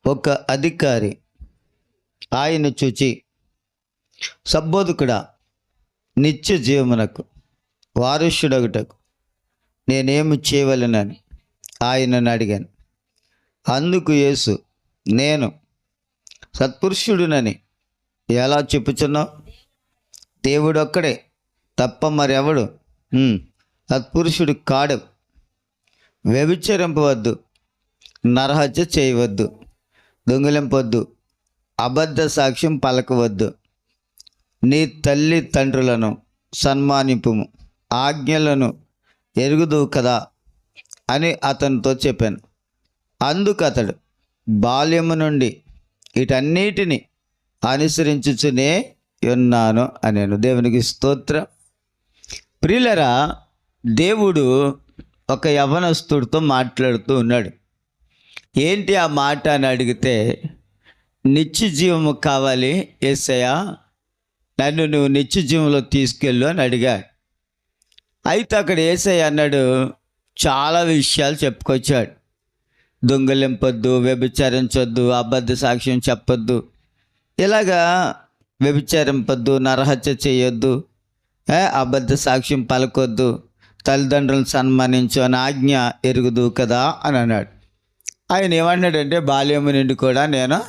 ఒక అధికారి ఆయన చూచి, సబ్బోధకుడా, నిత్య జీవమునకు వారసుడగుటకు నేనేమి చేయవలెనని ఆయనను అడిగాను. అందుకు యేసు, నేను సత్పురుషుడునని ఎలా చెప్పుచున్నావు? దేవుడొక్కడే తప్ప మరెవడు సత్పురుషుడు కాడు. వ్యభిచరింపవద్దు, నరహత్య చేయవద్దు, దొంగిలింపవద్దు, అబద్ధ సాక్ష్యం పలకవద్దు, నీ తల్లి తండ్రులను సన్మానింపుము, ఆజ్ఞలను ఎరుగుదువు కదా అని అతనితో చెప్పాను. అందుకు అతడు, బాల్యము నుండి వీటన్నిటిని అనుసరించుచునే ఉన్నాను అనేను. దేవునికి స్తోత్రం. ప్రియులరా, దేవుడు ఒక యవ్వనస్తుడితో మాట్లాడుతూ ఉన్నాడు. ఏంటి ఆ మాట అని అడిగితే, నిత్య జీవము కావాలి యేసయ్యా, నన్ను నువ్వు నిత్య జీవంలో తీసుకెళ్ళు అని అడిగాడు. అయితే అక్కడ యేసయ్య అన్నాడు, చాలా విషయాలు చెప్పుకొచ్చాడు. దొంగలింపొద్దు, వ్యభిచరించొద్దు, అబద్ధ సాక్ష్యం చెప్పొద్దు, ఇలాగా వ్యభిచరింపొద్దు, నరహత్య చేయొద్దు, అబద్ధ సాక్ష్యం పలకొద్దు, తల్లిదండ్రులను సన్మానించు అని ఆజ్ఞ ఎరుగుదు కదా అని అన్నాడు. ఆయన ఏమన్నాడంటే, బాల్యము నుండి కూడా నేను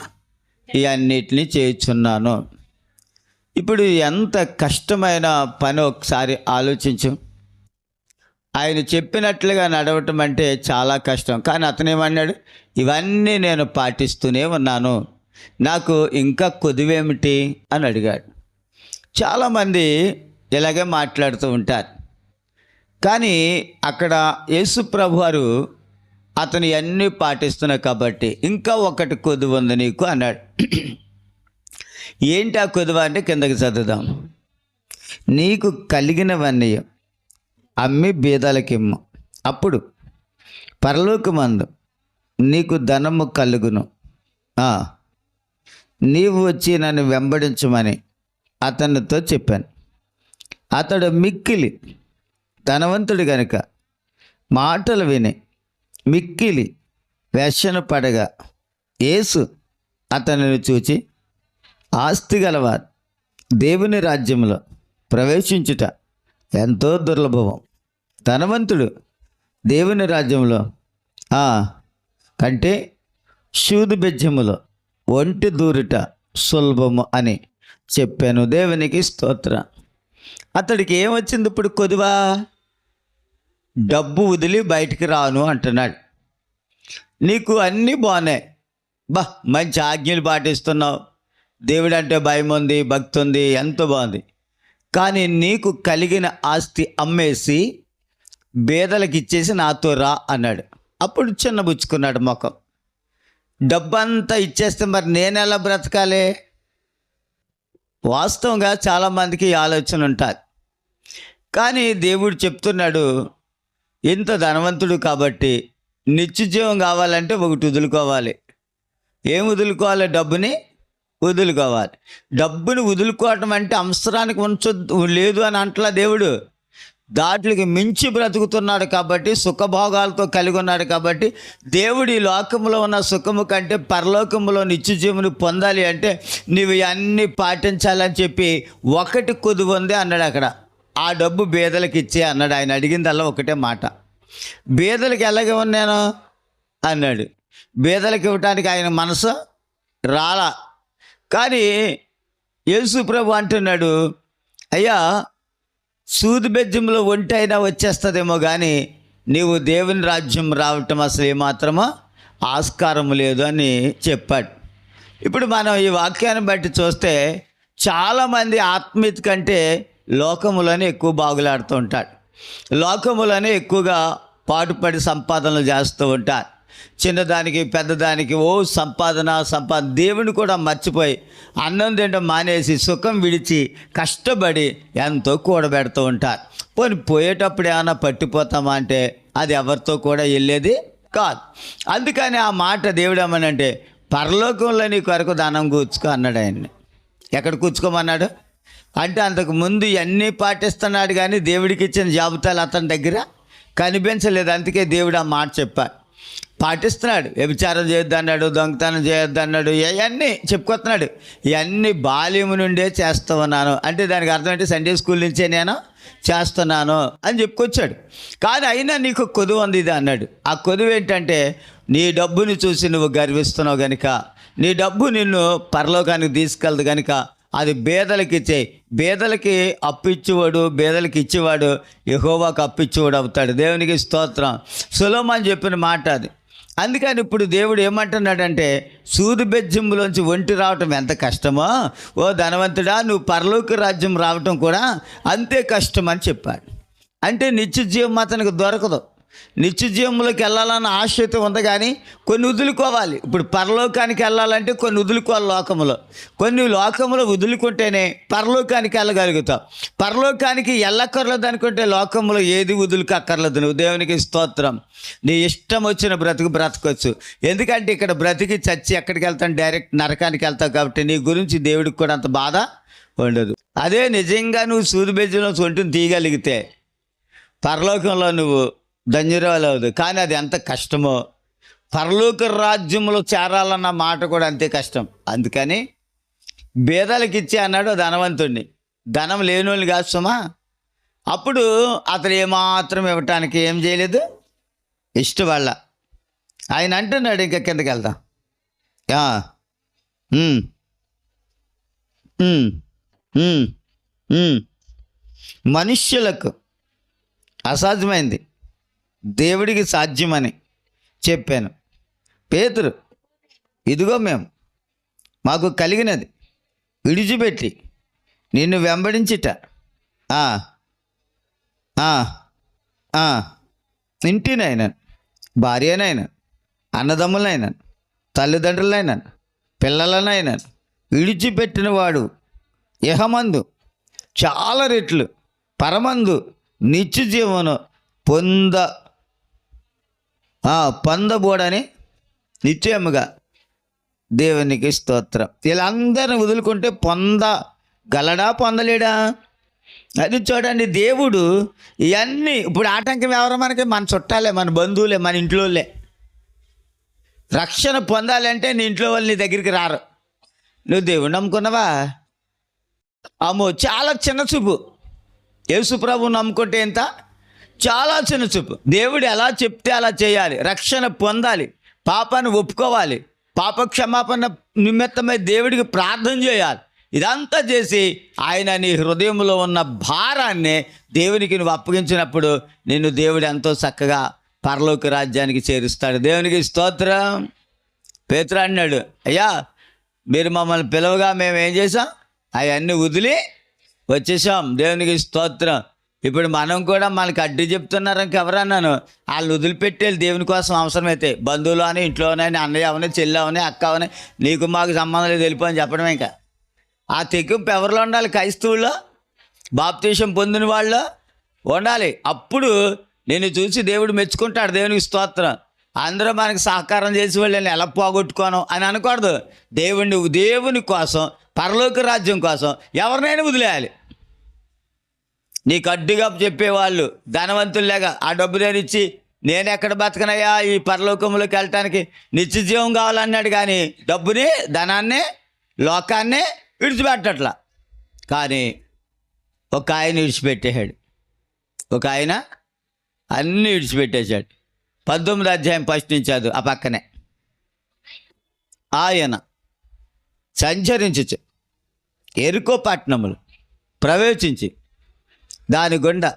ఇవన్నిటినీ చేయుచున్నాను. ఇప్పుడు ఎంత కష్టమైన పని ఒకసారి ఆలోచించు. ఆయన చెప్పినట్లుగా నడవటం అంటే చాలా కష్టం. కానీ అతను ఏమన్నాడు, ఇవన్నీ నేను పాటిస్తూనే ఉన్నాను, నాకు ఇంకా కొద్దివేమిటి అని అడిగాడు. చాలామంది ఇలాగే మాట్లాడుతూ ఉంటారు. కానీ అక్కడ యేసు ప్రభు వారు అతను అన్నీ పాటిస్తున్నాయి కాబట్టి ఇంకా ఒకటి కొదువు ఉంది నీకు అన్నాడు. ఏంటి ఆ కొదువ అంటే కిందకి చదువుదాం. నీకు కలిగినవన్నీ అమ్మి బీదలకిమ్ము, అప్పుడు పరలోకమందు నీకు ధనము కలుగును. నీవు వచ్చి నన్ను వెంబడించమని అతనితో చెప్పాను. అతడు మిక్కిలి ధనవంతుడు గనుక మాటలు విని మిక్కిలి వ్యసన పడగా, యేసు అతనిని చూచి, ఆస్తి గలవారు దేవుని రాజ్యంలో ప్రవేశించుట ఎంతో దుర్లభం, ధనవంతుడు దేవుని రాజ్యంలో కంటే శూదు బెజ్జములో ఒంటి దూరుట సులభము అని చెప్పాను. దేవునికి స్తోత్రం. అతడికి ఏమొచ్చింది ఇప్పుడు? కొదువా. డబ్బు వదిలి బయటికి రాను అంటున్నాడు. నీకు అన్నీ బాగున్నాయి, మంచి ఆజ్ఞలు పాటిస్తున్నావు, దేవుడు అంటే భయం ఉంది, భక్తి ఉంది, ఎంతో బాగుంది. కానీ నీకు కలిగిన ఆస్తి అమ్మేసి బేదలకు ఇచ్చేసి నాతో రా అన్నాడు. అప్పుడు చిన్నబుచ్చుకున్నాడు ముఖం. డబ్బంతా ఇచ్చేస్తే మరి నేను ఎలా బ్రతకాలి? వాస్తవంగా చాలామందికి ఈ ఆలోచన ఉంటుంది. కానీ దేవుడు చెప్తున్నాడు, ఇంత ధనవంతుడు కాబట్టి నిత్య జీవం కావాలంటే ఒకటి వదులుకోవాలి. ఏం వదులుకోవాలి? డబ్బుని వదులుకోవాలి. డబ్బుని వదులుకోవటం అంటే అవసరానికి లేదు అని అంటలా దేవుడు. దాట్లకి మించి బ్రతుకుతున్నాడు కాబట్టి, సుఖభోగాలతో కలిగి ఉన్నాడు కాబట్టి, దేవుడు ఈ లోకంలో ఉన్న సుఖము కంటే పరలోకంలో నిత్య జీవుని పొందాలి అంటే నీవు అన్నీ పాటించాలని చెప్పి ఒకటి కొదువు ఉంది అన్నాడు. అక్కడ ఆ డబ్బు బీదలకు ఇచ్చే అన్నాడు. ఆయన అడిగిందల్లా ఒకటే మాట, బీదలకు ఎలాగే ఉన్నాను అన్నాడు. బీదలకు ఇవ్వటానికి ఆయన మనసు రాలా. కానీ యేసు ప్రభు అంటున్నాడు, అయ్యా, సూది బెజ్జంలో ఒంటి అయినా వచ్చేస్తుందేమో కానీ నీవు దేవుని రాజ్యం రావటం అసలు ఏమాత్రమో ఆస్కారం లేదు అని చెప్పాడు. ఇప్పుడు మనం ఈ వాక్యాన్ని బట్టి చూస్తే చాలామంది ఆత్మీయత కంటే లోకములోనే ఎక్కువ బాగులాడుతూ ఉంటాడు. లోకములోనే ఎక్కువగా పాటుపడి సంపాదనలు చేస్తూ ఉంటారు. చిన్నదానికి పెద్దదానికి సంపాదన దేవుని కూడా మర్చిపోయి అన్నం తినడం మానేసి సుఖం విడిచి కష్టపడి ఎంతో కూడబెడుతూ ఉంటారు. పోయేటప్పుడు ఏమైనా పట్టిపోతామా అంటే అది ఎవరితో కూడా వెళ్ళేది కాదు. అందుకని ఆ మాట దేవుడు ఏమనంటే, పరలోకంలో నీ కొరకు ధనం కూర్చుకో అన్నాడు. ఆయన్ని ఎక్కడ కూర్చుకోమన్నాడు అంటే, అంతకు ముందు ఇవన్నీ పాటిస్తున్నాడు కానీ దేవుడికి ఇచ్చిన జాబితాలు అతని దగ్గర కనిపించలేదు. అందుకే దేవుడు ఆ మాట చెప్పాడు. పాటిస్తున్నాడు. వ్యభిచారం చేయొద్దు అన్నాడు, దొంగతనం చేయొద్దు అన్నాడు, ఇవన్నీ చెప్పుకొస్తున్నాడు. ఇవన్నీ బాల్యం నుండే చేస్తూ ఉన్నాను అంటే దానికి అర్థం ఏంటి? సండే స్కూల్ నుంచే నేను చేస్తున్నాను అని చెప్పుకొచ్చాడు. కానీ అయినా నీకు కొదువు ఉంది ఇది అన్నాడు. ఆ కొదువు ఏంటంటే నీ డబ్బుని చూసి నువ్వు గర్విస్తున్నావు కనుక, నీ డబ్బు నిన్ను పరలోకానికి తీసుకెళ్దు కనుక అది బేదలకి ఇచ్చేయి. బేదలకి అప్పు ఇచ్చేవాడు, బేదలకి ఇచ్చేవాడు యెహోవాకు అప్పు ఇచ్చేవాడు అవుతాడు. దేవునికి స్తోత్రం. సొలొమోను చెప్పిన మాట అది. అందుకని ఇప్పుడు దేవుడు ఏమంటున్నాడంటే, సూది బెజ్జంలోంచి ఒంటి రావటం ఎంత కష్టమో, ఓ ధనవంతుడా నువ్వు పరలోక రాజ్యం రావటం కూడా అంతే కష్టం అని చెప్పాడు. అంటే నిత్య జీవం అతనికి దొరకదు. నిత్య జీవంలోకి వెళ్ళాలన్న ఆశ అయితే ఉంది, కానీ కొన్ని వదులుకోవాలి. ఇప్పుడు పరలోకానికి వెళ్ళాలంటే కొన్ని వదులుకోవాలి. లోకములో వదులుకుంటేనే పరలోకానికి వెళ్ళగలుగుతావు. పరలోకానికి వెళ్ళక్కర్లేదు అనుకుంటే లోకంలో ఏది వదులుకక్కర్లేదు. నువ్వు దేవునికి స్తోత్రం. నీ ఇష్టం వచ్చిన బ్రతకొచ్చు. ఎందుకంటే ఇక్కడ బ్రతికి చచ్చి ఎక్కడికి వెళ్తాను? డైరెక్ట్ నరకానికి వెళ్తావు. కాబట్టి నీ గురించి దేవుడికి కూడా అంత బాధ ఉండదు. అదే నిజంగా నువ్వు సూది బెజ్జంలో సొంటిని తీయగలిగితే పరలోకంలో నువ్వు ధన్యురాలవుదు. కానీ అది ఎంత కష్టమో, పరలోక రాజ్యంలో చేరాలన్న మాట కూడా అంతే కష్టం. అందుకని బేదలకు ఇచ్చే అన్నాడు ధనవంతుడిని. ధనం లేనోళ్ళు కాదు సుమా. అప్పుడు అతను ఏమాత్రం ఇవ్వటానికి ఏం చేయలేదు, ఇష్టపడ. ఆయన అంటున్నాడు, ఇంకా కిందకి వెళ్దాం. మనుష్యులకు అసాధ్యమైంది దేవుడికి సాధ్యమని చెప్పాను. పేతురు, ఇదిగో మేము మాకు కలిగినది విడిచిపెట్టి నిన్ను వెంబడించిట ఇంటినైనా, భార్యనైనా, అన్నదమ్ములైనా, తల్లిదండ్రులైనా, పిల్లలనైనా విడిచిపెట్టిన వాడు ఇహమందు చాలా రెట్లు పరమందు నిత్య జీవను పొందబోడని నిశ్చయముగా దేవునికి స్తోత్రం. వీళ్ళందరిని వదులుకుంటే పొందగలడా, పొందలేడా? అది చూడండి. దేవుడు ఇవన్నీ ఇప్పుడు ఆటంకం ఎవరో మనకి? మన చుట్టాలే, మన బంధువులే, మన ఇంట్లోలే. రక్షణ పొందాలంటే నీ ఇంట్లో వాళ్ళు నీ దగ్గరికి రారు. నువ్వు దేవుడు నమ్ముకున్నావా? అమ్మో, చాలా చిన్న చూపు. యేసు ప్రభువు నమ్ముకుంటే ఎంత చాలా చిన్న చూపు. దేవుడు ఎలా చెప్తే అలా చేయాలి. రక్షణ పొందాలి, పాపాన్ని ఒప్పుకోవాలి, పాప క్షమాపణ నిమిత్తమై దేవుడికి ప్రార్థన చేయాలి. ఇదంతా చేసి ఆయన నీ హృదయంలో ఉన్న భారాన్ని దేవునికి నువ్వు అప్పగించినప్పుడు నిన్ను దేవుడు ఎంతో చక్కగా పరలోక రాజ్యానికి చేరుస్తాడు. దేవునికి స్తోత్రం. పేతురు అన్నాడు, అయ్యా మీరు మమ్మల్ని పిలవగా మేము ఏం చేసాం? అవన్నీ వదిలి వచ్చేసాం. దేవునికి స్తోత్రం. ఇప్పుడు మనం కూడా మనకి అడ్డు చెప్తున్నారు ఇంకెవరన్నాను, వాళ్ళు వదిలిపెట్టేది దేవుని కోసం. అవసరమైతే బంధువులు అని, ఇంట్లోనే అన్నయ్య అవని, చెల్లి అవని, అక్క అవని, నీకు మాకు సంబంధం లేదు వెళ్ళిపో అని చెప్పడం. ఇంకా ఆ తెగింపు ఎవరిలో ఉండాలి? క్రైస్తవుల్లో, బాప్తీసం పొందిన వాళ్ళు ఉండాలి. అప్పుడు నేను చూసి దేవుడు మెచ్చుకుంటాడు. దేవునికి స్తోత్రం. అందరూ మనకి సహకారం చేసి వాళ్ళు నేను ఎలా పోగొట్టుకోను అని అనకూడదు. దేవుని కోసం, పరలోక రాజ్యం కోసం ఎవరినైనా వదిలేయాలి. నీకు అడ్డుగా చెప్పేవాళ్ళు ధనవంతుల్లాగా ఆ డబ్బు నేనిచ్చి నేను ఎక్కడ బతకనయ్యా ఈ పరలోకంలోకి వెళ్ళటానికి, నిత్య జీవం కావాలన్నాడు. కానీ డబ్బుని, ధనాన్ని, లోకాన్ని విడిచిపెట్టట్లా. కానీ ఒక ఆయన విడిచిపెట్టేశాడు. ఒక ఆయన అన్నీ విడిచిపెట్టేశాడు. 19వ అధ్యాయం ఫస్ట్ నుంచి అది ఆ పక్కనే. ఆయన సంచరించు ఎరుకో పట్టణములు ప్రవేశించి దాని గుండా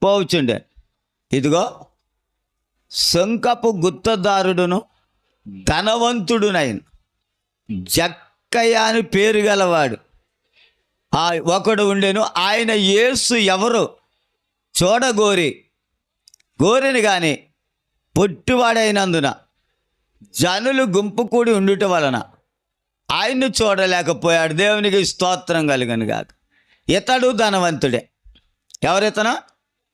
పోవచ్చుండే. ఇదిగో శంఖపు గుత్తదారుడును ధనవంతుడునైన జక్కయ్య అని పేరు గలవాడు ఒకడు ఉండెను. ఆయన యేసు ఎవరు గోరిని కానీ పొట్టివాడైనందున జనులు గుంపు కూడి ఉండుట వలన ఆయన్ను చూడలేకపోయాడు. దేవునికి స్తోత్రం కలుగను గాక. ఇతడు ధనవంతుడే. ఎవరితను?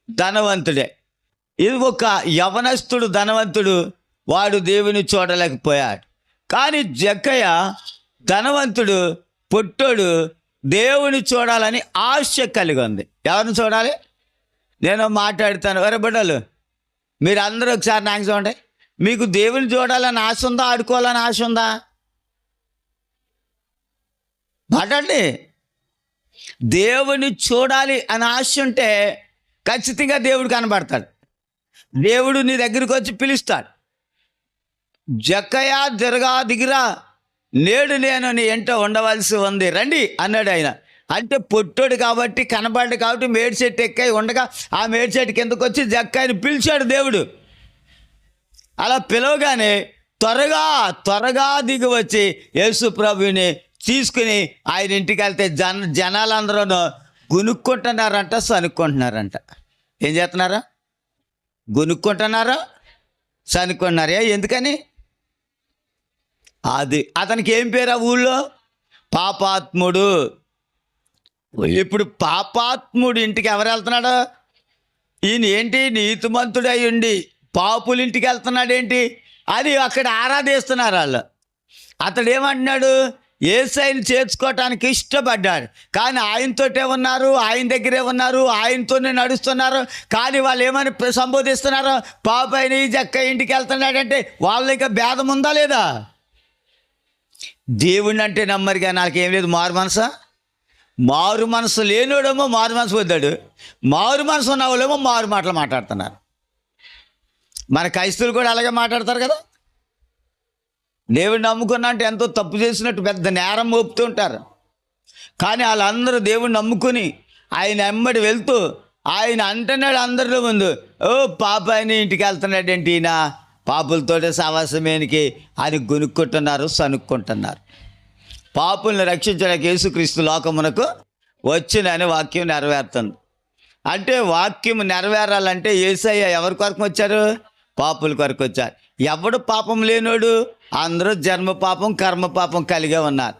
ధనవంతుడే. ఇది ఒక యవనస్తుడు ధనవంతుడు, వాడు దేవుని చూడలేకపోయాడు. కానీ జక్కయ్య ధనవంతుడు, పొట్టోడు, దేవుని చూడాలని ఆశ కలిగి ఉంది. ఎవరిని చూడాలి? నేను మాట్లాడుతాను. వరే బిడ్డలు, మీరు అందరూ ఒకసారి నాకు చూడండి. మీకు దేవుని చూడాలని ఆశ ఉందా, ఆడుకోవాలని ఆశ ఉందా? మాట్లాడండి. దేవుని చూడాలి అని ఆశ ఉంటే ఖచ్చితంగా దేవుడు కనబడతాడు. దేవుడు నీ దగ్గరికి వచ్చి పిలుస్తాడు. జక్కయ్య దిగిరా, నేడు నేను నీ ఎంట ఉండవలసి ఉంది, రండి అన్నాడు ఆయన. అంటే పొట్టోడు కాబట్టి, కనబడ్డు కాబట్టి మేడి చెట్టు ఎక్కాయి ఉండగా ఆ మేడి చెట్టు కిందకు వచ్చి జక్కయ్యని పిలిచాడు దేవుడు. అలా పిలవగానే త్వరగా దిగి వచ్చి యేసు ప్రభుని తీసుకుని ఆయన ఇంటికి వెళ్తే జనాలందరూ గునుక్కుంటున్నారంట, సనుక్కుంటున్నారంట. ఏం చేస్తున్నారా? గునుక్కుంటున్నారా, సనుక్కుంటున్నారా? ఎందుకని? అతనికి ఏం పేరు ఆ ఊళ్ళో? పాపాత్ముడు. ఇప్పుడు పాపాత్ముడు ఇంటికి ఎవరు వెళ్తున్నాడు? ఈయన ఏంటి నీతిమంతుడై ఉండి పాపుల ఇంటికి వెళ్తున్నాడు ఏంటి అని అక్కడ ఆరాధిస్తున్నారు వాళ్ళు. అతడు ఏమంటున్నాడు? యేసయ్యని చేర్చుకోవటానికి ఇష్టపడ్డాడు, కానీ ఆయనతోటే ఉన్నారు, ఆయన దగ్గరే ఉన్నారు, ఆయనతోనే నడుస్తున్నారు. కానీ వాళ్ళు ఏమని సంబోధిస్తున్నారు? పాపైన ఈ జక్కయ్య ఇంటికి వెళ్తున్నాడంటే వాళ్ళ ఇంకా భేదం ఉందా లేదా? దేవుణ్ణి అంటే నమ్మరు, కానీ నాకేం లేదు మారు మనసు లేనోడేమో మారు మనసు వద్దాడు, మారు మనసు ఉన్న వాళ్ళేమో మారు మాటలు మాట్లాడుతున్నారు. మన క్రైస్తవులు కూడా అలాగే మాట్లాడతారు కదా. దేవుడిని నమ్ముకున్నా అంటే ఎంతో తప్పు చేసినట్టు పెద్ద నేరం మోపుతూ ఉంటారు. కానీ వాళ్ళందరూ దేవుడిని నమ్ముకుని ఆయన వెంబడి వెళ్తూ ఆయన అంటున్నాడు అందరిలో ముందు, ఓ పాపాయిని ఇంటికి వెళ్తున్నాడేంటి, ఈయన పాపులతోటే సావాసమేనికి అని గునుక్కుంటున్నారు, సనుక్కుంటున్నారు. పాపుల్ని రక్షించడానికి యేసుక్రీస్తు లోకమునకు వచ్చినని వాక్యం నెరవేరుతుంది. అంటే వాక్యం నెరవేరాలంటే యేసయ్య ఎవరి కొరకు వచ్చారు? పాపుల కొరకు వచ్చారు. ఎవడు పాపం లేనోడు? అందరూ జన్మ పాపం కర్మ పాపం కలిగే ఉన్నారు.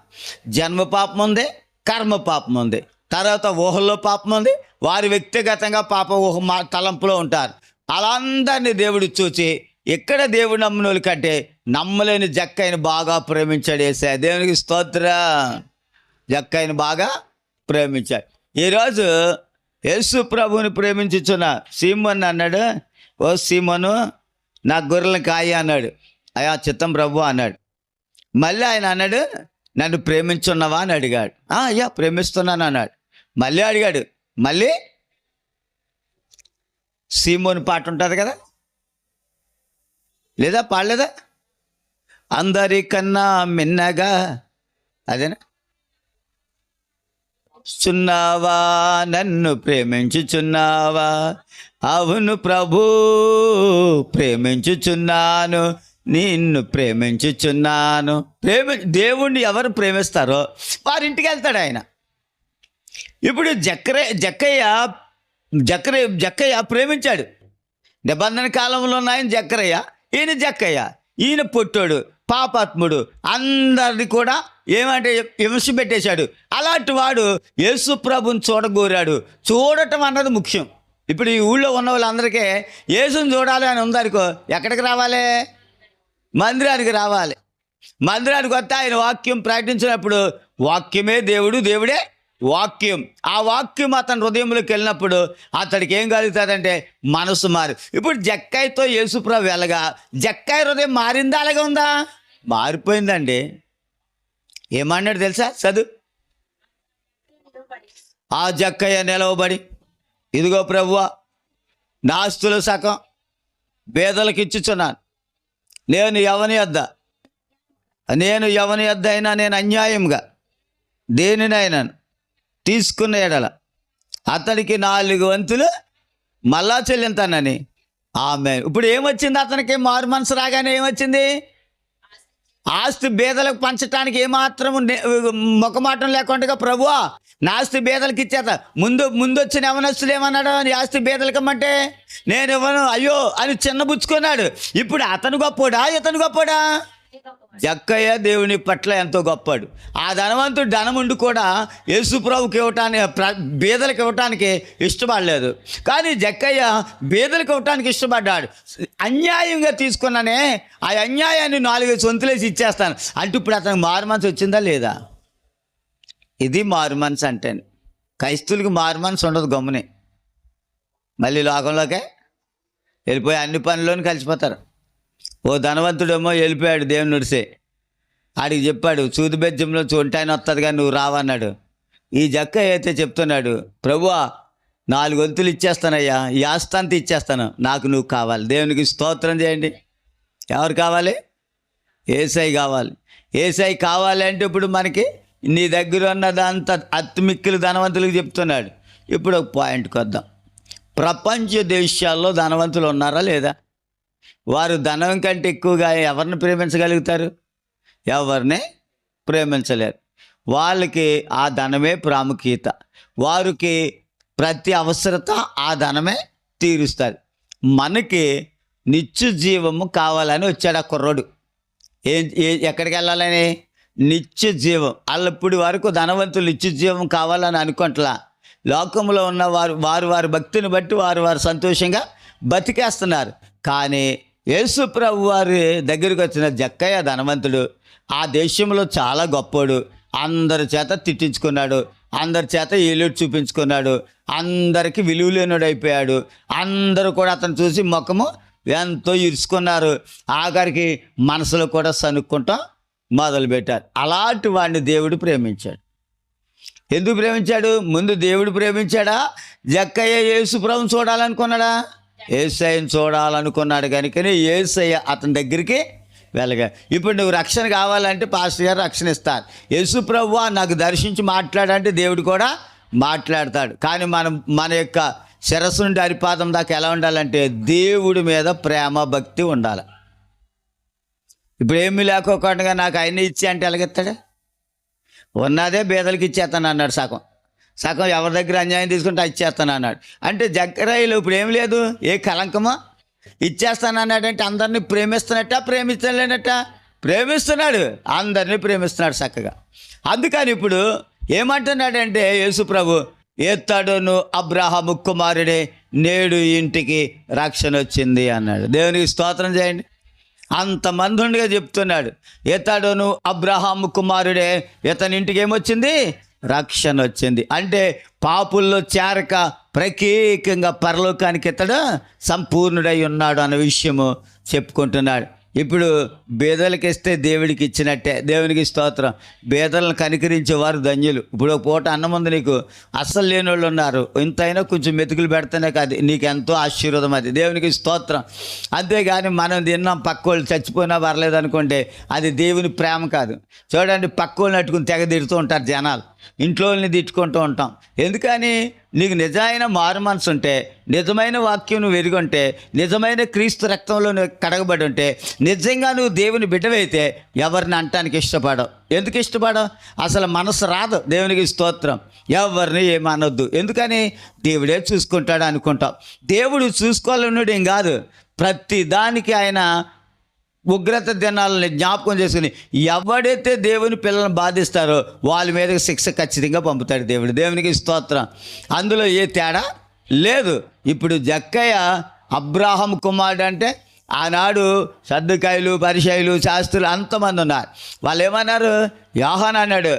జన్మ పాపం ఉంది, కర్మ పాపం ఉంది, తర్వాత ఊహల్లో పాపం ఉంది. వారి వ్యక్తిగతంగా పాప ఊహ తలంపులో ఉంటారు. అలాందరినీ దేవుడు చూచి ఇక్కడ దేవుడు నమ్మిన వాళ్ళ కంటే నమ్మలేని జక్కయ్యని బాగా ప్రేమించాడు యేసయ్య. దేవునికి స్తోత్రం. జక్కయ్యని బాగా ప్రేమించాడు. ఈరోజు యేసు ప్రభువుని ప్రేమించుచున్న సీమోను అన్నాడు, ఓ సీమోను నా గొర్రెలను కాయ అన్నాడు. అయ్యా చిత్తం ప్రభు అన్నాడు. మళ్ళీ ఆయన అన్నాడు, నన్ను ప్రేమించున్నావా అని అడిగాడు. అయ్యా ప్రేమిస్తున్నాను అన్నాడు. మళ్ళీ అడిగాడు. మళ్ళీ సీమోను పాట ఉంటుంది కదా, లేదా పాడలేదా? అందరికన్నా మిన్నగా, అదేనా? చున్నావా నన్ను ప్రేమించుచున్నావా? అవును ప్రభు ప్రేమించుచున్నాను, నిన్ను ప్రేమించుచున్నాను. దేవుణ్ణి ఎవరు ప్రేమిస్తారో వారింటికి వెళ్తాడు ఆయన. ఇప్పుడు జక్కయ్య ప్రేమించాడు. నిబంధన కాలంలో ఉన్నాయని జక్కయ్య, ఈయన పొట్టోడు, పాపాత్ముడు, అందరిని కూడా ఏమంటే విమర్శ పెట్టేశాడు. అలాంటి వాడు యేసు ప్రభుని చూడగోరాడు. చూడటం అన్నది ముఖ్యం. ఇప్పుడు ఈ ఊళ్ళో ఉన్న వాళ్ళందరికీ యేసుని చూడాలి అని ఉందనుకో, ఎక్కడికి రావాలి? మందిరానికి రావాలి. మందిరానికి వస్తే ఆయన వాక్యం ప్రకటించినప్పుడు వాక్యమే దేవుడు, దేవుడే వాక్యం. ఆ వాక్యం అతని హృదయంలోకి వెళ్ళినప్పుడు అతడికి ఏం కలుగుతుందంటే మనసు మారి. ఇప్పుడు జక్కయ్యతో యేసుప్రభు వెళ్ళగా జక్కయ్య హృదయం మారిందా, అలాగే ఉందా? మారిపోయిందండి. ఏమన్నాడు తెలుసా? చదువు. ఆ జక్కయ్య నిలవబడి, ఇదిగో ప్రభువా నా ఆస్తుల సగం పేదలకు ఇచ్చుచున్నాను. నేను ఎవని యొద్ద అయినా నేను అన్యాయంగా దేనినైనాను తీసుకున్న ఎడల అతనికి 4 వంతులు మళ్ళా చెల్లింతానని. ఆమె ఇప్పుడు ఏమొచ్చింది? అతనికి మారు మనసు రాగానే ఏమొచ్చింది? ఆస్తి బేదలకు పంచడానికి ఏమాత్రం మొక్కమాటం లేకుండా, ప్రభువా నా ఆస్తి బేదలకు ఇచ్చేత. ముందు వచ్చిన యవనస్తులు ఏమన్నాడు? నీ ఆస్తి బేదలకు ఇమ్మంటే నేను ఇవ్వను అయ్యో అని చిన్నబుచ్చుకున్నాడు. ఇప్పుడు అతను గొప్పోడా, ఇతను గొప్పోడా? జక్కయ్య దేవుని పట్ల ఎంతో గొప్పాడు. ఆ ధనవంతుడు ధనముండి కూడా యేసుప్రభుకి బీదలకు ఇవ్వటానికి ఇష్టపడలేదు. కానీ జక్కయ్య బీదలకు ఇవ్వటానికి ఇష్టపడ్డాడు. అన్యాయంగా తీసుకున్నానే, ఆ అన్యాయాన్ని 4 సొంతులేసి ఇచ్చేస్తాను అంటే ఇప్పుడు అతనికి మారు మనసు వచ్చిందా లేదా? ఇది మారు మనసు అంటే. క్రైస్తువులకి మారు మనసు ఉండదు, గమ్మునే మళ్ళీ లోకంలోకే వెళ్ళిపోయి అన్ని పనుల్లోనూ కలిసిపోతారు. ఓ ధనవంతుడేమో వెళ్ళిపోయాడు దేవుని నుడిసే. ఆడికి చెప్పాడు, సూది బెజ్జంలో చొంటాయన వస్తుంది కానీ నువ్వు రావన్నాడు. ఈ జక్కయ్య అయితే చెప్తున్నాడు, ప్రభువా 4 వంతులు ఇచ్చేస్తానయ్యా, ఈ ఆస్తి అంతా ఇచ్చేస్తాను, నాకు నువ్వు కావాలి. దేవునికి స్తోత్రం చేయండి. ఎవరు కావాలి? యేసయ్య కావాలి. యేసయ్య కావాలి అంటే ఇప్పుడు మనకి నీ దగ్గర ఉన్నదంతా అతిమిక్కిలి ధనవంతులకు చెప్తున్నాడు. ఇప్పుడు ఒక పాయింట్కి వద్దాం. ప్రపంచ దేశాల్లో ధనవంతులు ఉన్నారా లేదా? వారు ధనం కంటే ఎక్కువగా ఎవరిని ప్రేమించగలుగుతారు? ఎవరిని ప్రేమించలేరు. వాళ్ళకి ఆ ధనమే ప్రాముఖ్యత. వారికి ప్రతి అవసరత ఆ ధనమే తీరుస్తారు. మనకి నిత్య జీవము కావాలని వచ్చాడు ఆ కుర్రోడు. ఎక్కడికి వెళ్ళాలని? నిత్య జీవం. వాళ్ళప్పుడు వరకు ధనవంతులు నిత్య జీవం కావాలని అనుకుంటలా. లోకంలో ఉన్న వారి భక్తిని బట్టి వారు సంతోషంగా బతికేస్తున్నారు. కానీ యేసు ప్రభు వారి దగ్గరికి వచ్చిన జక్కయ్య ధనవంతుడు, ఆ దేశంలో చాలా గొప్పోడు, అందరి చేత తిట్టించుకున్నాడు, అందరి చేత ఏలేడు చూపించుకున్నాడు, అందరికీ విలువ లేనుడు అయిపోయాడు. అందరూ కూడా అతను చూసి ముఖము ఎంతో ఇరుచుకున్నారు. ఆఖరికి మనసులో కూడా సనుక్కుంటాం మొదలుపెట్టారు. అలాంటి వాడిని దేవుడు ప్రేమించాడు. ఎందుకు ప్రేమించాడు? ముందు దేవుడు ప్రేమించాడా? జక్కయ్య యేసు ప్రభువుని చూడాలనుకున్నాడా? యేసయ్యను చూడాలనుకున్నాడు. కనుకనే యేసయ్య అతని దగ్గరికి వెళ్ళగా. ఇప్పుడు నువ్వు రక్షణ కావాలంటే పాస్టర్ గారు రక్షణ ఇస్తారు. యేసు ప్రభువా నాకు దర్శించి మాట్లాడంటే దేవుడు కూడా మాట్లాడతాడు. కానీ మన యొక్క శిరస్సు నుండి అరిపాదం దాకా ఎలా ఉండాలంటే దేవుడి మీద ప్రేమ భక్తి ఉండాలి. ఇప్పుడు ఏమీ లేకోకుండా నాకు ఆయన ఇచ్చి అంటే ఎలాగెత్తాడు? ఉన్నదే బేదలకి ఇచ్చేస్తాను అన్నాడు. సగం ఎవరి దగ్గర అన్యాయం తీసుకుంటే ఇచ్చేస్తాను అన్నాడు. అంటే జక్కయ్యలో ఇప్పుడు ఏం లేదు, ఏ కలంకమో ఇచ్చేస్తాను అన్నాడంటే అందరినీ ప్రేమిస్తున్నట్ట ప్రేమిస్తలేనట్ట? ప్రేమిస్తున్నాడు, అందరినీ ప్రేమిస్తున్నాడు చక్కగా. అందుకని ఇప్పుడు ఏమంటున్నాడంటే యేసు ప్రభు, ఎత్తడును అబ్రహాము కుమారుడే, నేడు ఇంటికి రక్షణ వచ్చింది అన్నాడు. దేవునికి స్తోత్రం చేయండి. అంతమంది ఉండగా చెప్తున్నాడు, ఎత్తడును అబ్రహాము కుమారుడే, ఇతని ఇంటికి ఏమొచ్చింది? రక్షణ వచ్చింది. అంటే పాపుల్లో చేరక ప్రత్యేకంగా పరలోకానికి ఇతడు సంపూర్ణుడై ఉన్నాడు అన్న విషయము చెప్పుకుంటున్నాడు. ఇప్పుడు బేదలకు ఇస్తే దేవుడికి ఇచ్చినట్టే. దేవునికి స్తోత్రం. బేదలను కనికరించేవారు ధన్యులు. ఇప్పుడు ఒక పూట అన్నం ఉంది నీకు, అస్సలు లేని వాళ్ళు ఉన్నారు, ఇంతైనా కొంచెం మెతుకులు పెడితేనే కాదు నీకు ఎంతో ఆశీర్వాదం. అది దేవునికి స్తోత్రం. అంతేగాని మనం తిన్నాం పక్కోళ్ళు చచ్చిపోయినా పర్లేదు అనుకుంటే అది దేవుని ప్రేమ కాదు. చూడండి, పక్కోళ్ళని అట్టుకుని తెగ తిడుతూ ఉంటారు జనాలు, ఇంట్లోని తిట్టుకుంటూ ఉంటాం. ఎందుకని? నీకు నిజమైన మారు మనసు ఉంటే, నిజమైన వాక్యం నువ్వు ఎరుగుంటే, నిజమైన క్రీస్తు రక్తంలో నువ్వు కడగబడి ఉంటే, నిజంగా నువ్వు దేవుని బిడ్డవైతే ఎవరిని అంటానికి ఇష్టపడవు. ఎందుకు ఇష్టపడవు? అసలు మనసు రాదు. దేవునికి స్తోత్రం. ఎవరిని ఏమనొద్దు. ఎందుకని? దేవుడే చూసుకుంటాడు అనుకుంటాం. దేవుడు చూసుకోవాలన్నాడు ఏం కాదు. ప్రతి దానికి ఆయన ఉగ్రత దినాలని జ్ఞాపకం చేసుకుని ఎవడైతే దేవుని పిల్లలను బాధిస్తారో వాళ్ళ మీద శిక్ష ఖచ్చితంగా పంపుతాడు దేవుడు. దేవునికి స్తోత్రం. అందులో ఏ తేడా లేదు. ఇప్పుడు జక్కయ్య అబ్రాహాము కుమారుడు అంటే ఆనాడు సద్దుకాయలు, పరిసయ్యులు, శాస్త్రులు అంతమంది ఉన్నారు. వాళ్ళు ఏమన్నారు? యోహాను అన్నాడు,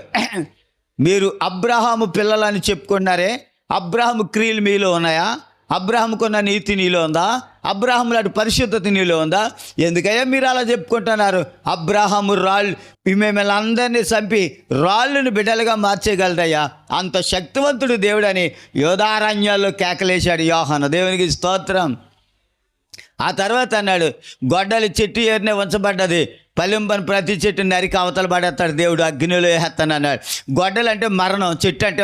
మీరు అబ్రాహాము పిల్లలని చెప్పుకున్నారే, అబ్రాహాము క్రియలు మీలో ఉన్నాయా? అబ్రాహాముకున్న నీతి నీలో ఉందా? అబ్రాహాము లాంటి పరిశుద్ధత నీలో ఉందా? ఎందుకయ్యా మీరు అలా చెప్పుకుంటున్నారు? అబ్రాహాము రాళ్ళు మిమ్మల్ని అందరినీ చంపి రాళ్ళను బిడ్డలుగా మార్చేయగలదయ్యా, అంత శక్తివంతుడు దేవుడని యోధారణ్యాల్లో కేకలేశాడు యోహాను. దేవునికి స్తోత్రం. ఆ తర్వాత అన్నాడు, గొడ్డలి చెట్టు ఏరినే ఉంచబడ్డది, పలింపని ప్రతి చెట్టు నరికి అవతల పడేస్తాడు దేవుడు, అగ్నిలో వేస్తాను అన్నాడు. గొడ్డలు అంటే మరణం, చెట్టు అంటే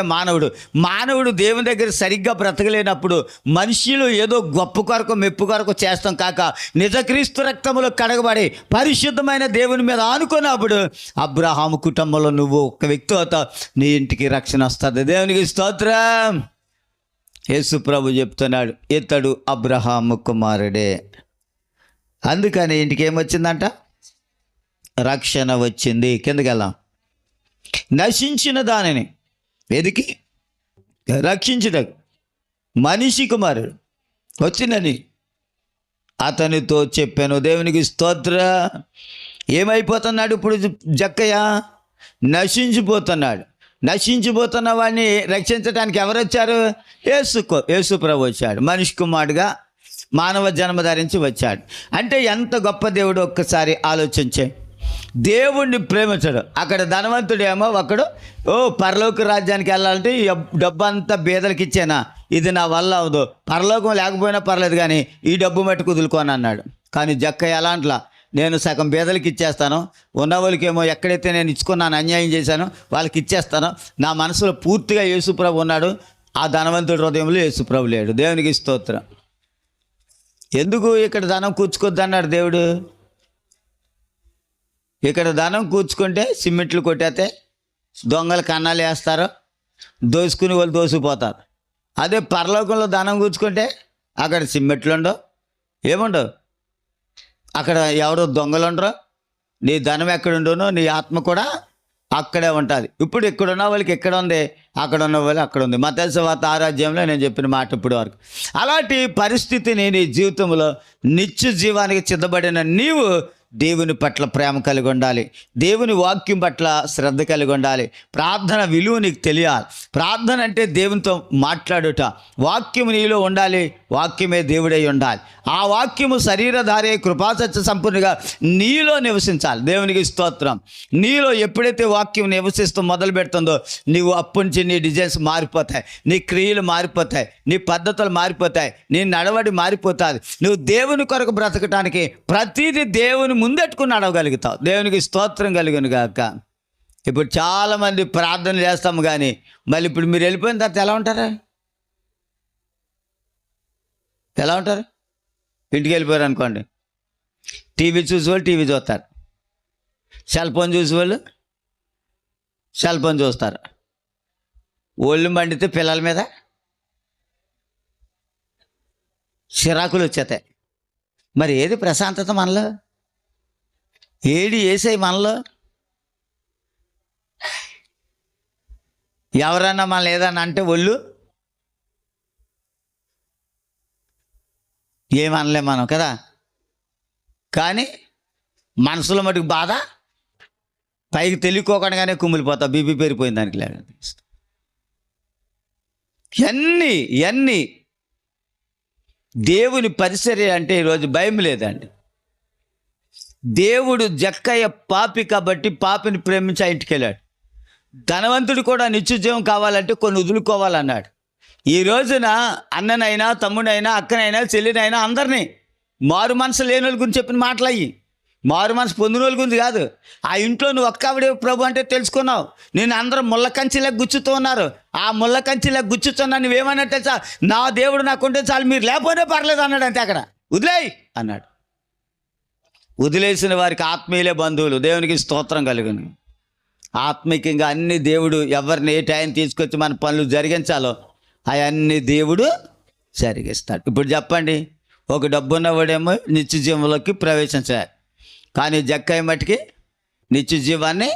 మానవుడు దేవుని దగ్గర సరిగ్గా బ్రతకలేనప్పుడు మనుషులు ఏదో గొప్ప కొరకు మెప్పు కొరకు చేస్తాం కాక నిజక్రీస్తు రక్తములో కడగబడి పరిశుద్ధమైన దేవుని మీద ఆనుకున్నప్పుడు అబ్రహాము కుటుంబంలో నువ్వు ఒక వ్యక్తి అవుతావు, నీ ఇంటికి రక్షణ వస్తుంది. దేవునికి స్తోత్రం. యేసు ప్రభు చెప్తున్నాడు, ఇతడు అబ్రహాము కుమారుడే. అందుకని ఇంటికి ఏమొచ్చిందంట? రక్షణ వచ్చింది. కిందకి వెళ్దాం. నశించిన దానిని వెదికి రక్షించుటకు మనిషి కుమారుడు వచ్చిందని అతనితో చెప్పాను. దేవునికి స్తోత్ర. ఏమైపోతున్నాడు ఇప్పుడు జక్కయ్య? నశించిపోతున్న వాడిని రక్షించడానికి ఎవరు వచ్చారు? యేసు ప్రభు వచ్చాడు. మనిషి కుమారుడుగా మానవ జన్మ ధరించి వచ్చాడు. అంటే ఎంత గొప్ప దేవుడు ఒక్కసారి ఆలోచించే. దేవుణ్ణి ప్రేమించడు. అక్కడ ధనవంతుడేమో ఒకడు పరలోక రాజ్యానికి వెళ్ళాలంటే ఈ డబ్బు అంతా బీదలకి ఇచ్చానా, ఇది నా వల్ల అవదు, పరలోకం లేకపోయినా పర్లేదు కానీ ఈ డబ్బు మట్టుకు వదులుకోని అన్నాడు. కానీ జక్కయ్య ఎలాంట్లా, నేను సగం బీదలకి ఇచ్చేస్తాను, ఉన్న వాళ్ళకేమో ఎక్కడైతే నేను ఇచ్చుకున్నాను అన్యాయం చేశాను వాళ్ళకి ఇచ్చేస్తాను. నా మనసులో పూర్తిగా యేసుప్రభు ఉన్నాడు. ఆ ధనవంతుడి హృదయంలో యేసుప్రభు లేడు. దేవునికి స్తోత్రం. ఎందుకు ఇక్కడ ధనం కూర్చుకోద్దు అన్నాడు దేవుడు? ఇక్కడ ధనం కూర్చుకుంటే సిమెంట్లు కొట్టేస్తే దొంగలు కన్నాలు వేస్తారు, దోసుకుని వాళ్ళు దోసిపోతారు. అదే పరలోకంలో ధనం కూర్చుకుంటే అక్కడ సిమెంట్లు ఉండవు, ఏముండవు, అక్కడ ఎవరో దొంగలు ఉండరు. నీ ధనం ఎక్కడుండోనో నీ ఆత్మ కూడా అక్కడే ఉంటుంది. ఇప్పుడు ఇక్కడ ఉన్న వాళ్ళకి ఎక్కడ ఉంది, అక్కడ ఉన్న వాళ్ళు అక్కడ ఉంది. మత్తయి సువార్త 6వ అధ్యాయంలో నేను చెప్పిన మాట ఇప్పుడు వరకు. అలాంటి పరిస్థితిని నీ జీవితంలో నిత్య జీవానికి సిద్ధపడిన నీవు దేవుని పట్ల ప్రేమ కలిగి ఉండాలి. దేవుని వాక్యం పట్ల శ్రద్ధ కలిగి ఉండాలి. ప్రార్థన విలువ నీకు తెలియాలి. ప్రార్థన అంటే దేవునితో మాట్లాడుట. వాక్యము నీలో ఉండాలి. వాక్యమే దేవుడై ఉండాలి. ఆ వాక్యము శరీరధారి కృపాసత్య సంపూర్ణంగా నీలో నివసించాలి. దేవునికి స్తోత్రం. నీలో ఎప్పుడైతే వాక్యం నివసిస్తూ మొదలు పెడుతుందో నీవు అప్పటి నుంచి నీ డిజైన్స్ మారిపోతాయి, నీ క్రియలు మారిపోతాయి, నీ పద్ధతులు మారిపోతాయి, నీ నడవడి మారిపోతుంది. నువ్వు దేవుని కొరకు బ్రతకటానికి ప్రతిదీ దేవుని ముందెట్టుకుని నడవగలుగుతావు. దేవునికి స్తోత్రం కలుగును గాక. ఇప్పుడు చాలామంది ప్రార్థన చేస్తాము కానీ మళ్ళీ ఇప్పుడు మీరు వెళ్ళిపోయిన తర్వాత ఎలా ఉంటారు? ఎలా ఉంటారు? ఇంటికి వెళ్ళిపోయారు అనుకోండి, టీవీ చూసేవాళ్ళు టీవీ చూస్తారు, సెల్ ఫోన్ చూసేవాళ్ళు సెల్ ఫోన్ చూస్తారు. ఒళ్ళు మండితే పిల్లల మీద చిరాకులు వచ్చేతాయి. మరి ఏది ప్రశాంతత మనలో? ఏడి వేసాయి మనలో? ఎవరన్నా మనం ఏదన్నా అంటే ఒళ్ళు ఏమనలే మనం కదా, కానీ మనసులో మటుకు బాధ పైకి తెలియకోకుండానే కుమిలిపోతావు. బీపీ పెరిగిపోయింది దానికి లేక. ఎన్ని దేవుని పరిచర్య అంటే ఈరోజు భయం లేదండి. దేవుడు జక్కయ్య పాపి కాబట్టి పాపిని ప్రేమించి ఆ ఇంటికి వెళ్ళాడు. ధనవంతుడు కూడా నిత్యజీవం కావాలంటే కొన్ని వదులుకోవాలన్నాడు. ఈ రోజున అన్ననైనా తమ్ముడైనా అక్కనైనా చెల్లినైనా అందరినీ మారు మనసు లేని వాళ్ళ గురించి చెప్పిన మాటలు అయ్యి, మారు మనసు పొందిన వాళ్ళ గురించి కాదు. ఆ ఇంట్లో నువ్వు ఒక్కవిడే ప్రభు అంటే తెలుసుకున్నావు. నేను అందరూ ముళ్ళ కంచిలా గుచ్చుతూ ఉన్నారు. ఆ ముళ్ళ కంచిలా గుచ్చుతున్నా నువ్వేమన్నా తెలుసా, నా దేవుడు నాకుంటే చాలు, మీరు లేకపోతే పర్లేదు అన్నాడు. అంతే, అక్కడ వదిలేయి అన్నాడు. వదిలేసిన వారికి ఆత్మీయులే బంధువులు. దేవునికి స్తోత్రం కలుగును. ఆత్మీయంగా అన్ని దేవుడు ఎవరిని ఏ టైం తీసుకొచ్చి మన పనులు జరిగించాలో అవన్నీ దేవుడు జరిగిస్తాడు. ఇప్పుడు చెప్పండి, ఒక డబ్బున్నవాడేమో నిత్య జీవంలోకి ప్రవేశించాలి, కానీ జక్కయ్య మట్టికి నిత్య జీవాన్ని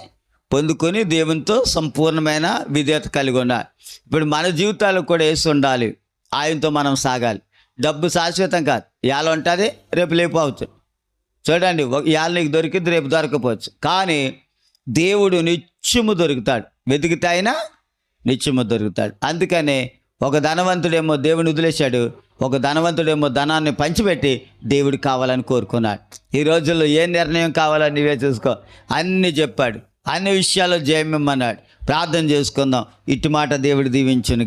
పొందుకొని దేవునితో సంపూర్ణమైన విధేయత కలిగి ఉండాలి. ఇప్పుడు మన జీవితాలు కూడా వేసి ఉండాలి. ఆయనతో మనం సాగాలి. డబ్బు శాశ్వతం కాదు, ఇవాళ ఉంటుంది రేపు లేకపోవచ్చు. చూడండి, ఇవాళ నీకు దొరికింది రేపు దొరకపోవచ్చు, కానీ దేవుడు నిత్యము దొరుకుతాడు. వెతికితే అయినా నిత్యము దొరుకుతాడు. అందుకనే ఒక ధనవంతుడేమో దేవుని వదిలేశాడు, ఒక ధనవంతుడేమో ధనాన్ని పంచిపెట్టి దేవుడు కావాలని కోరుకున్నాడు. ఈ రోజుల్లో ఏ నిర్ణయం కావాలని నీవే చూసుకో. అన్నీ చెప్పాడు, అన్ని విషయాల్లో జయమిమ్మన్నాడు. ప్రార్థన చేసుకుందాం. ఇటు మాట దేవుడు దీవించును.